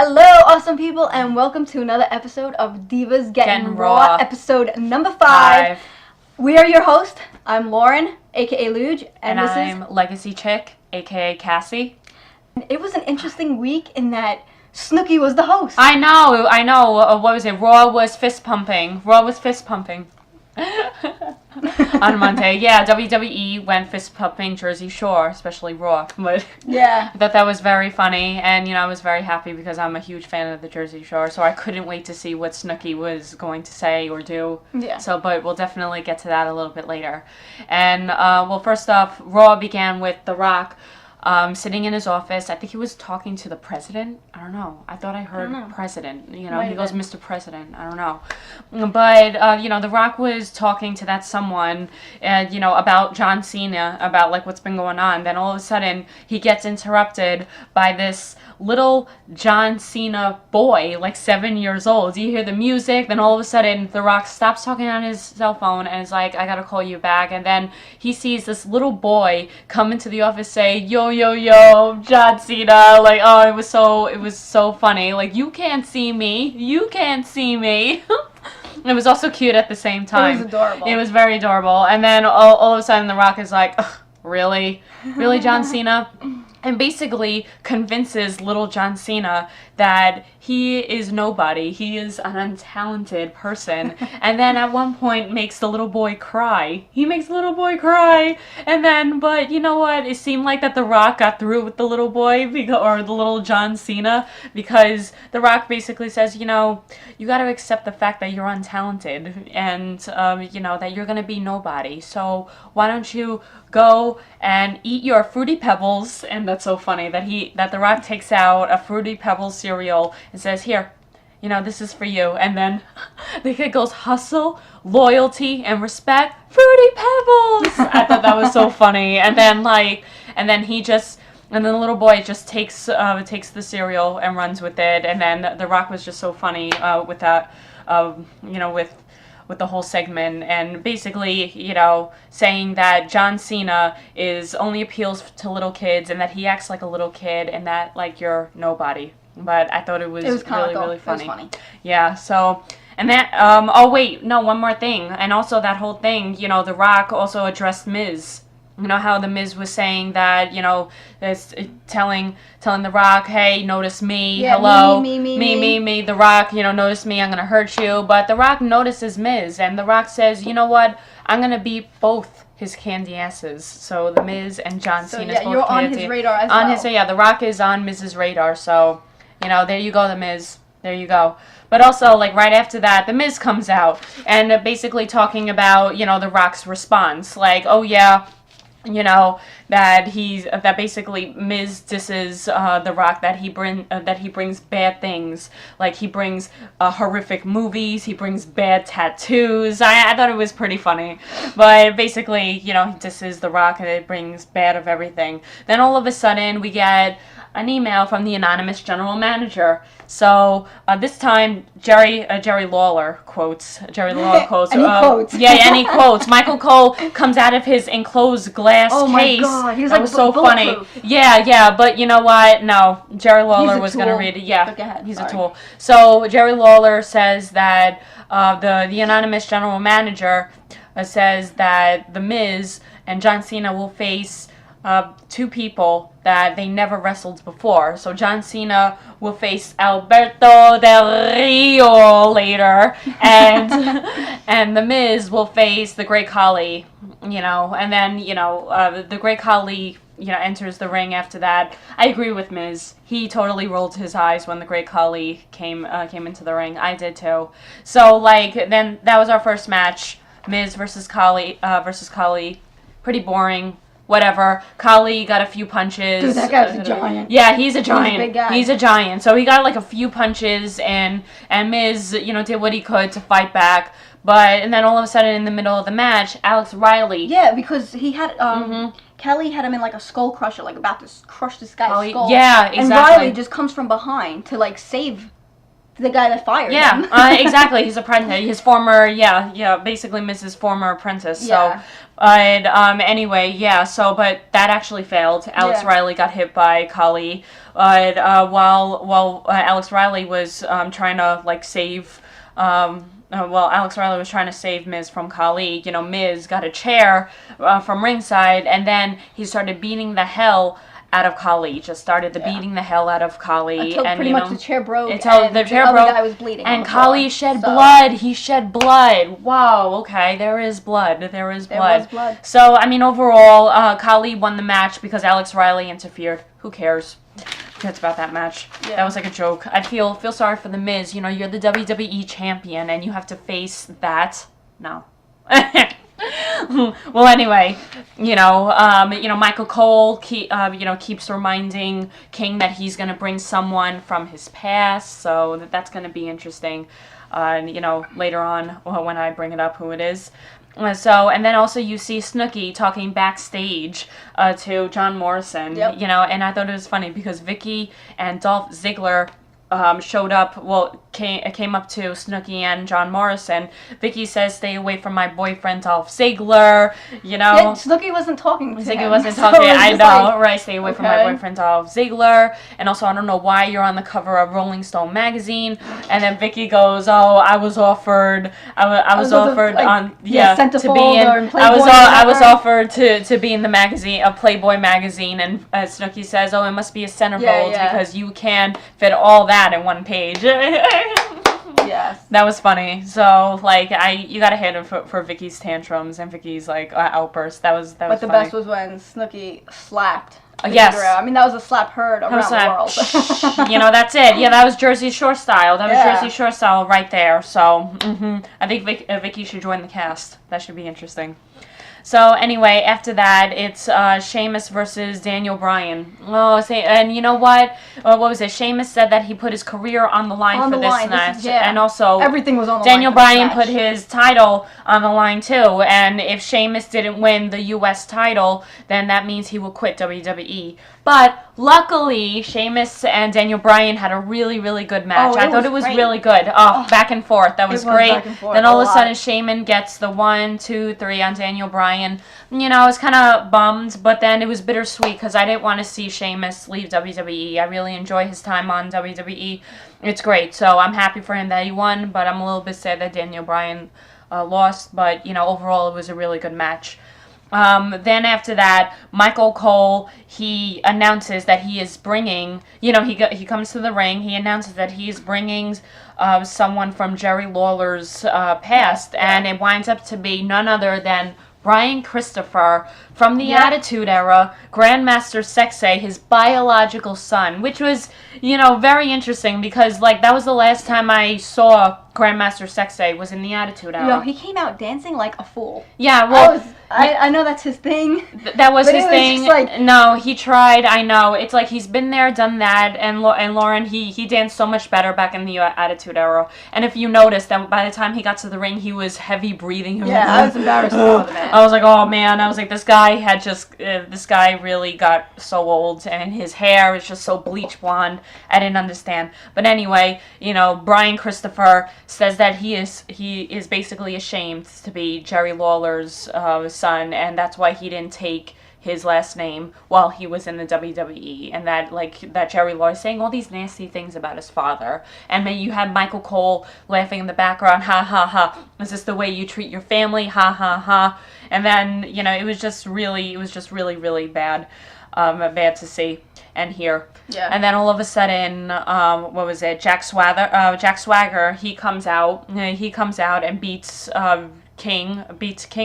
Hello, awesome people, and welcome to another episode of Divas Gettin Raw, episode number 5. We are your host. I'm Lauren, aka Luge, and this I'm Legacy Chick, aka Cassie. It was an interesting week in that Snooki was the host. I know. What was it? Raw was fist pumping. On Monday. Yeah, WWE went fist pumping Jersey Shore, especially Raw. But yeah, I thought that was very funny, and I was very happy because I'm a huge fan of the Jersey Shore, so I couldn't wait to see what Snooki was going to say or do. Yeah. But we'll definitely get to that a little bit later. And first off, Raw began with The Rock sitting in his office. I think he was talking to the president. I don't know. I thought I heard president. He goes, Mr. President. I don't know. But, The Rock was talking to that someone, about John Cena, about, what's been going on. Then all of a sudden, he gets interrupted by this little John Cena boy, 7 years old. You hear the music, then all of a sudden, The Rock stops talking on his cell phone and is like, I gotta call you back. And then he sees this little boy come into the office say, yo, John Cena. It was so funny. You can't see me. It was also cute at the same time. It was adorable. It was very adorable. And then all of a sudden, The Rock is like, really? Really, John Cena? And basically convinces little John Cena that he is nobody. He is an untalented person. And then at one point makes the little boy cry. And then, but you know what? It seemed like that The Rock got through with the little boy, or the little John Cena, because The Rock basically says, you got to accept the fact that you're untalented and, that you're going to be nobody. So why don't you go and eat your Fruity Pebbles? And that's so funny that The Rock takes out a Fruity Pebbles cereal and says, here, this is for you. And then the kid goes, hustle, loyalty, and respect, Fruity Pebbles. I thought that was so funny. And then the little boy just takes the cereal and runs with it. And then The Rock was just so funny with that, with the whole segment, and basically, saying that John Cena only appeals to little kids, and that he acts like a little kid, and that, you're nobody. But I thought it was really funny. It was funny. Yeah, so, and that, one more thing. And also that whole thing, The Rock also addressed Miz. How the Miz was saying that, telling The Rock, hey, notice me, hello, me, The Rock, notice me, I'm going to hurt you. But The Rock notices Miz, and The Rock says, you know what, I'm going to beat both his candy asses. So the Miz and John Cena's both you're on his radar as well. The Rock is on Miz's radar, so, there you go, The Miz. There you go. But also, right after that, The Miz comes out, and basically talking about, The Rock's response. Oh, yeah, that basically Miz disses The Rock, that he brings bad things, he brings horrific movies, he brings bad tattoos. I thought it was pretty funny, but basically, he disses The Rock and it brings bad of everything. Then all of a sudden we get an email from the anonymous general manager. So this time, Jerry Lawler quotes. And he quotes. And he quotes. Michael Cole comes out of his enclosed glass case. Oh my God, he was that was so funny. Yeah, but you know what? No, Jerry Lawler was going to read it. Yeah, he's a tool. So Jerry Lawler says that the anonymous general manager says that The Miz and John Cena will face two people that they never wrestled before. So John Cena will face Alberto Del Rio later, and The Miz will face the Great Khali, and then, the Great Khali, enters the ring after that. I agree with Miz. He totally rolled his eyes when the Great Khali came into the ring. I did too. So, then that was our first match. Miz versus Khali, pretty boring. Whatever. Khali got a few punches. Dude, that guy's a giant. Yeah, he's a giant. He's a big guy. He's a giant. So he got a few punches, and Miz, did what he could to fight back. And then all of a sudden, in the middle of the match, Alex Riley. Yeah, because he had Kelly had him in a skull crusher, about to crush this guy's skull. Yeah, exactly. And Riley just comes from behind to save the guy that fired him. Yeah, exactly. His apprentice, his former, basically Mrs. former apprentice. Yeah. So, anyway, but that actually failed. Alex Riley got hit by Khali. While Alex Riley was trying to like save. Alex Riley was trying to save Miz from Khali. You know, Miz got a chair from ringside, and then he started beating the hell out of Khali. Just started beating the hell out of Khali, until and pretty much the chair broke. Until the chair broke. The guy was bleeding. And Khali shed blood. He shed blood. Wow. Okay, there is blood. There was blood. So I mean, overall, Khali won the match because Alex Riley interfered. Who cares? That's about that match. Yeah. That was like a joke. I feel sorry for the Miz. You know, you're the WWE champion and you have to face that. No. Well, anyway, Michael Cole keeps reminding King that he's gonna bring someone from his past, so that's gonna be interesting. Later on when I bring it up, who it is. And then also you see Snooki talking backstage to John Morrison, and I thought it was funny because Vicky and Dolph Ziggler showed up, came up to Snooki and John Morrison. Vicky says, "Stay away from my boyfriend Dolph Ziggler," Yeah, Snooki wasn't talking to him. Snooki wasn't talking, I know, right, stay away from my boyfriend Dolph Ziggler. And also, I don't know why you're on the cover of Rolling Stone magazine. And then Vicky goes, "Oh, I was offered, I was offered to be in, I was offered to be in the magazine, a Playboy magazine." And Snooki says, "Oh, it must be a centerfold because you can fit all that in one page." Yes. That was funny. So, you gotta hit him for Vicky's tantrums and Vicky's, outburst. That was funny. But the best was when Snooki slapped Yes. I mean, that was a slap heard around the world. That's it. Yeah, that was Jersey Shore style. That was Jersey Shore style right there. So, I think Vicky should join the cast. That should be interesting. So anyway, after that, it's Sheamus versus Daniel Bryan. And you know what? What was it? Sheamus said that he put his career on the line for this match, and also everything was on the Daniel Bryan put his title on the line too. And if Sheamus didn't win the U.S. title, then that means he will quit WWE. But luckily, Sheamus and Daniel Bryan had a really, really good match. I thought it was really good. Back and forth. That was great. Then all of a sudden, Sheamus gets the 1, 2, 3 on Daniel Bryan. I was kind of bummed, but then it was bittersweet because I didn't want to see Sheamus leave WWE. I really enjoy his time on WWE. It's great. So I'm happy for him that he won, but I'm a little bit sad that Daniel Bryan lost. But, overall, it was a really good match. Then after that, Michael Cole, he announces that he is bringing, he comes to the ring, he announces that he is bringing someone from Jerry Lawler's past, and it winds up to be none other than Brian Christopher from the Attitude Era, Grandmaster Sexay, his biological son, which was, very interesting because, that was the last time I saw Grandmaster Sexay was in the Attitude Era. He came out dancing like a fool. Yeah, well... I know that's his thing. That was his thing. No, he tried. I know. It's like he's been there, done that, and Lauren, he danced so much better back in the Attitude Era. And if you noticed that by the time he got to the ring, he was heavy breathing. I was embarrassed for the man. I was like, oh man. I was like, this guy really got so old, and his hair is just so bleach blonde. I didn't understand. But anyway, Brian Christopher says that he is basically ashamed to be Jerry Lawler's son, and that's why he didn't take his last name while he was in the WWE, and that Jerry Lawler saying all these nasty things about his father, and then you have Michael Cole laughing in the background, ha ha ha, is this the way you treat your family, ha ha ha, and then it was just really really bad to see and hear. Yeah. And then all of a sudden, what was it? Jack Swagger, he comes out and beats King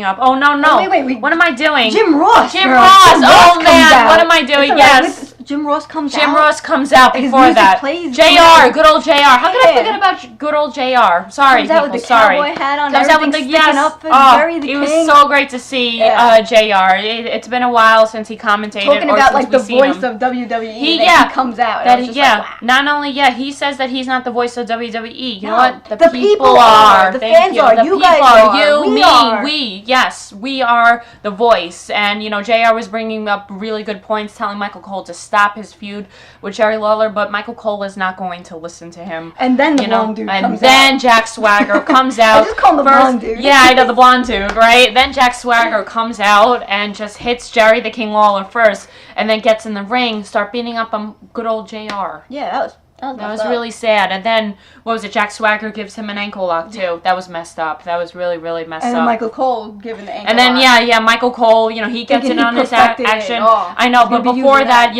up. Oh, no. Oh, wait. What am I doing? Jim Ross. Oh, man. What am I doing? Yes. Jim Ross comes out. Jim Ross comes out before that. JR. Good old JR. How could I forget about good old JR? Sorry, comes out with the cowboy hat on. Comes out with the, up and it was so great to see JR. It's been a while since he commentated. Talking about the voice of WWE. He comes out. Not only, he says that he's not the voice of WWE. You know what? The people are. The fans are. You guys are. We. Yes, we are the voice. And, JR was bringing up really good points, telling Michael Cole to stop stop his feud with Jerry Lawler, but Michael Cole was not going to listen to him. And then the blonde dude comes out. And then Jack Swagger comes out. I just call him the blonde dude. Yeah, I know, the blonde dude, right? Then Jack Swagger comes out and just hits Jerry the King Lawler first, and then gets in the ring, start beating up on good old JR. Yeah, that was really sad. And then, what was it? Jack Swagger gives him an ankle lock, too. That was messed up. That was really, really messed up. And Michael Cole giving the ankle and then, lock. Michael Cole, he gets in on his action. Oh, I know, but before that,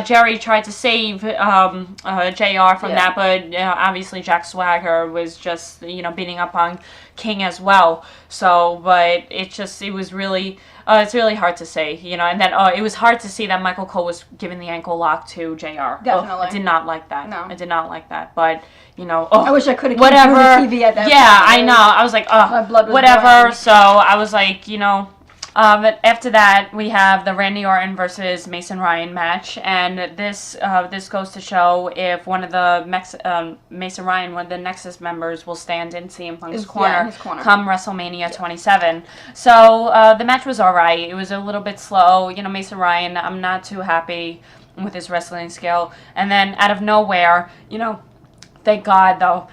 Jerry tried to save JR from that, but obviously Jack Swagger was just, beating up on King as well. So, but it was really... it's really hard to say, and then it was hard to see that Michael Cole was giving the ankle lock to JR. Definitely. I did not like that. No. I did not like that, but, I wish I could have kept the TV at that point. Yeah, I know. I was like, my blood was whatever. boiling. So I was like, but after that, we have the Randy Orton versus Mason Ryan match, and this goes to show if one of the Mason Ryan, one of the Nexus members, will stand in CM Punk's corner, his corner come WrestleMania 27. So the match was alright. It was a little bit slow. Mason Ryan, I'm not too happy with his wrestling skill. And then out of nowhere, thank God, though,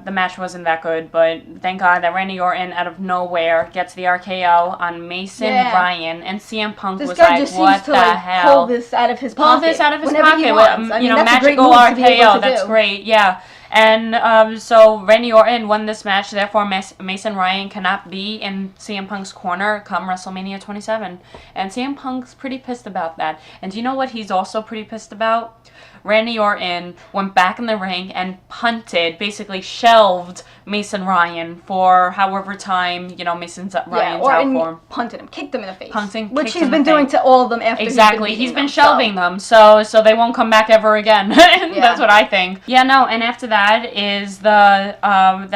the match wasn't that good, but thank God that Randy Orton, out of nowhere, gets the RKO on Mason Ryan, and CM Punk was like, what the hell? Pull this out of his pocket. Magical RKO, that's great, yeah. And so Randy Orton won this match, therefore Mason Ryan cannot be in CM Punk's corner come WrestleMania 27. And CM Punk's pretty pissed about that. And do you know what he's also pretty pissed about? Randy Orton went back in the ring and punted, basically shelved Mason Ryan for however time, Mason Ryan's out for him. Punted him, kicked him in the face. Which he's been doing to all of them after he's been shelving them, so they won't come back ever again. That's what I think. Yeah, no, and after that is that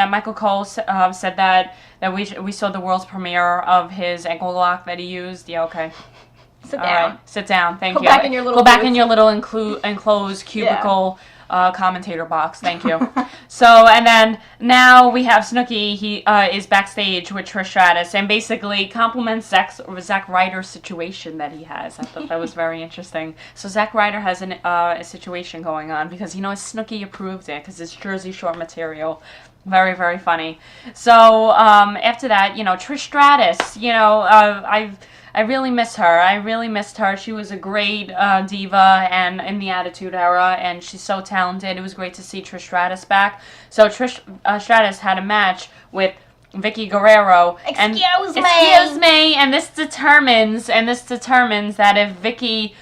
Michael Cole said that we saw the world's premiere of his ankle lock that he used. Yeah, okay. Sit down. All right. Sit down. Thank you. Go back in your little enclosed cubicle commentator box. Thank you. So, and then now we have Snooki. He is backstage with Trish Stratus and basically compliments Zack Ryder's situation that he has. I thought that was very interesting. So Zack Ryder has a situation going on because, Snooki approved it because it's Jersey Shore material. Very, very funny. So, after that, Trish Stratus, I really miss her. I really missed her. She was a great diva and in the Attitude Era, and she's so talented. It was great to see Trish Stratus back. So Trish Stratus had a match with Vicky Guerrero. Excuse me. And this determines that if Vicky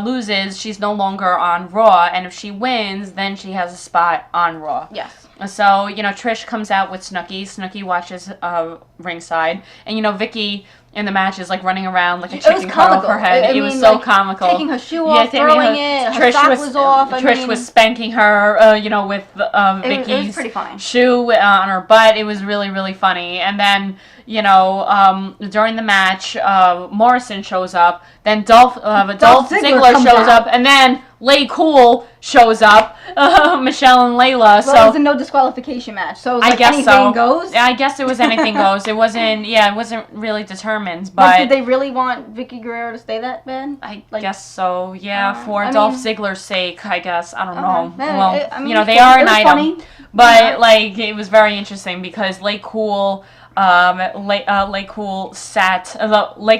loses, she's no longer on Raw, and if she wins, then she has a spot on Raw. Yes. So, Trish comes out with Snooki. Snooki watches ringside, and Vicky in the match is like running around like a chicken cut off her head. It was so comical. Taking her shoe off, throwing it. Her sock was off. Trish was spanking her, with Vicky's shoe on her butt. It was really, really funny. And then, during the match, Morrison shows up. Then Dolph Ziggler shows up, and then Lay Cool shows up. Michelle and Layla. Well, it was a no disqualification match, so it was anything goes. Yeah, I guess it was anything goes. It wasn't really determined. But did they really want Vicky Guerrero to stay that bad? I guess so. Yeah, for Dolph Ziggler's sake, I guess. I don't know. Well, they are an item, funny. But it was very interesting because Lay Cool. Lay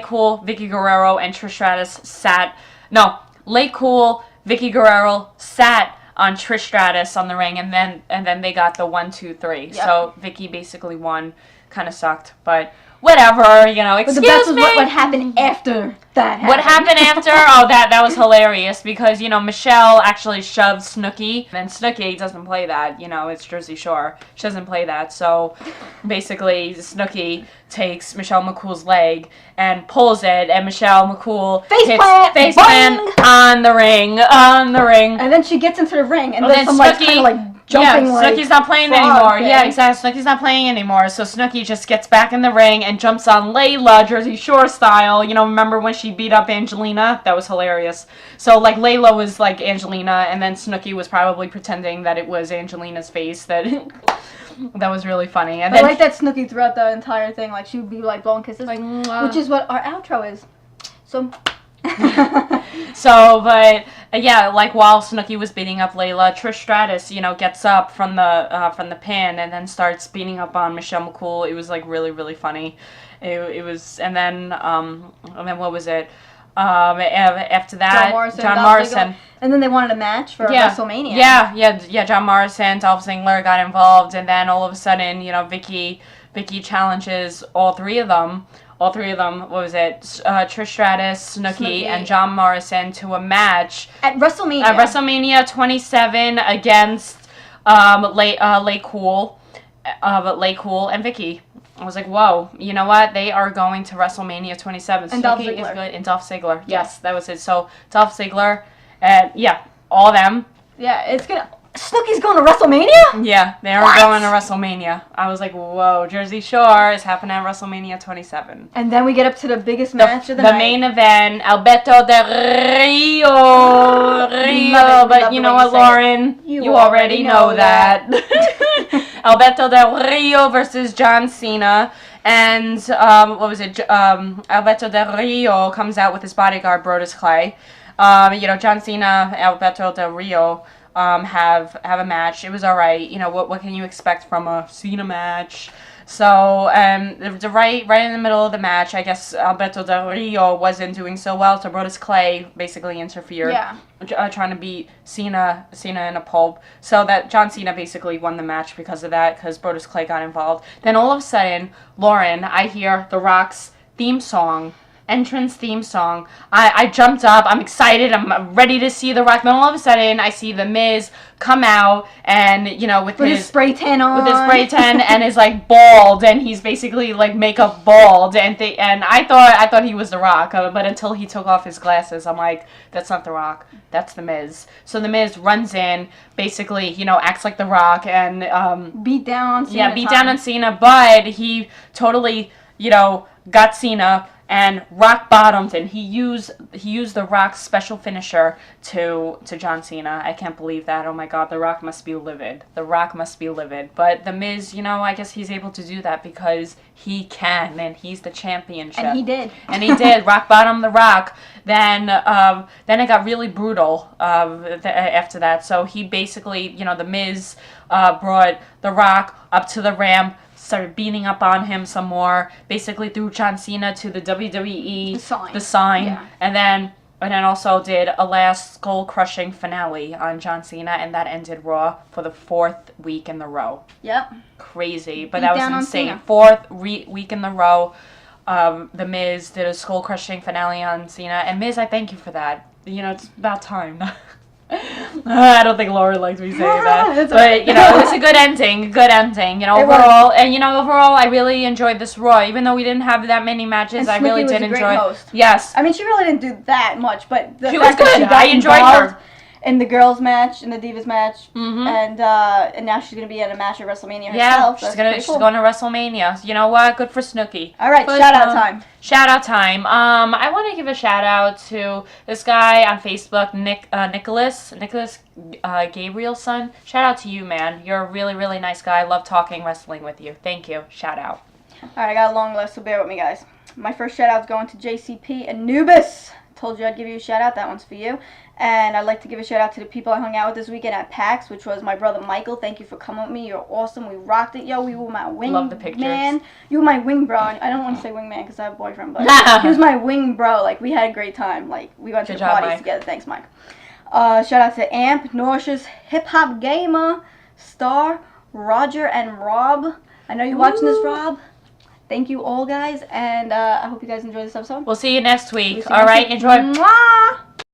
Cool, Vicky Guerrero, and Trish Stratus sat. No, Lay Cool, Vicky Guerrero sat on Trish Stratus on the ring, and then they got the 1, 2, 3. Yep. So Vicky basically won. Kind of sucked, but whatever. Excuse but the best was what happened after that happened. What happened after? Oh, that was hilarious because Michelle actually shoved Snooki, and Snooki doesn't play that. It's Jersey Shore. She doesn't play that. So basically, Snooki takes Michelle McCool's leg and pulls it, and Michelle McCool face plant on the ring, and then she gets into the ring, and then some kind of jumping Snooki's not playing anymore. Yeah, exactly. Snooki's not playing anymore. So Snooki just gets back in the ring and jumps on Layla, Jersey Shore style. Remember when she beat up Angelina? That was hilarious. So Layla was like Angelina, and then Snooki was probably pretending that it was Angelina's face. That was really funny. And I like that Snooki throughout the entire thing. She would be blowing kisses, which is what our outro is. So. So, but yeah, like while Snooki was beating up Layla, Trish Stratus, you know, gets up from the pin and then starts beating up on Michelle McCool. It was like really, really funny. It was, and then what was it? After that, John Morrison. And then they wanted a match for WrestleMania. Yeah. John Morrison, Dolph Ziggler got involved, and then all of a sudden, you know, Vicky challenges all three of them. What was it? Trish Stratus, Snooki, and John Morrison to a match at WrestleMania. At WrestleMania 27 against Lay Cool and Vicky. I was like, whoa, you know what? They are going to WrestleMania 27. And Dolph Ziggler. Is good. And Dolph Ziggler. Yes, that was it. So Dolph Ziggler, and all them. Yeah, Snooki's going to WrestleMania? Yeah, they are going to WrestleMania. I was like, whoa, Jersey Shore is happening at WrestleMania 27. And then we get up to the biggest match of the night. The main event, Alberto Del Rio. But you know what, Lauren? You already know that. Alberto Del Rio versus John Cena. And, Alberto Del Rio comes out with his bodyguard, Brodus Clay. You know, John Cena, Alberto Del Rio have a match. It was all right. You know, what can you expect from a Cena match? So, right in the middle of the match, I guess Alberto Del Rio wasn't doing so well, so Brodus Clay basically interfered, trying to beat Cena in a pulp. So that John Cena basically won the match because of that, because Brodus Clay got involved. Then all of a sudden, Lauren, I hear The Rock's entrance theme song. I jumped up. I'm excited. I'm ready to see The Rock. Then all of a sudden, I see The Miz come out and, you know, with his spray tan on. With his spray tan and is like bald, and he's basically like makeup bald. And I thought he was The Rock, but until he took off his glasses, I'm like, that's not The Rock. That's The Miz. So The Miz runs in, basically, you know, acts like The Rock and beat down on Cena. Yeah, beat down on Cena, but he totally, you know, got Cena and rock bottomed, and he used The Rock's special finisher to John Cena. I can't believe that. Oh my God, The Rock must be livid. But The Miz, you know, I guess he's able to do that because he can, and he's the championship. And he did. Rock bottom The Rock. Then it got really brutal after that. So he basically, you know, The Miz brought The Rock up to the ramp, started beating up on him some more, basically threw John Cena to the WWE the sign, and then also did a last skull-crushing finale on John Cena, and that ended Raw for the 4th week in the row. Yep. Crazy, but that was insane. 4th week in the row, The Miz did a skull-crushing finale on Cena, and Miz, I thank you for that. You know, it's about time. I don't think Laura likes me saying that, but you know, it was a good ending. You know, overall, I really enjoyed this Raw, even though we didn't have that many matches. I really did enjoy. Great host. Yes, I mean, she really didn't do that much, but she was good. I enjoyed her. In the girls' match, in the Divas match, and now she's gonna be in a match at WrestleMania herself. Yeah, she's going to WrestleMania. You know what? Good for Snooki. All right, shout out time. Shout out time. I want to give a shout out to this guy on Facebook, Nicholas Gabrielson. Shout out to you, man. You're a really, really nice guy. I love talking wrestling with you. Thank you. Shout out. All right, I got a long list, so bear with me, guys. My first shout out is going to JCP Anubis. Told you I'd give you a shout out. That one's for you. And I'd like to give a shout out to the people I hung out with this weekend at PAX, which was my brother Michael. Thank you for coming with me. You're awesome. We rocked it. Yo, we were my wing Love the pictures. Man. You were my wing bro. I don't want to say wing man because I have a boyfriend, but he was my wing bro. Like, we had a great time. Like, we went to the parties together. Thanks, Mike. Shout out to Amp, Nauseous, Hip Hop Gamer, Star, Roger, and Rob. I know you're watching this, Rob. Thank you all, guys, and I hope you guys enjoy this episode. We'll see you next week. All right, enjoy. Mwah!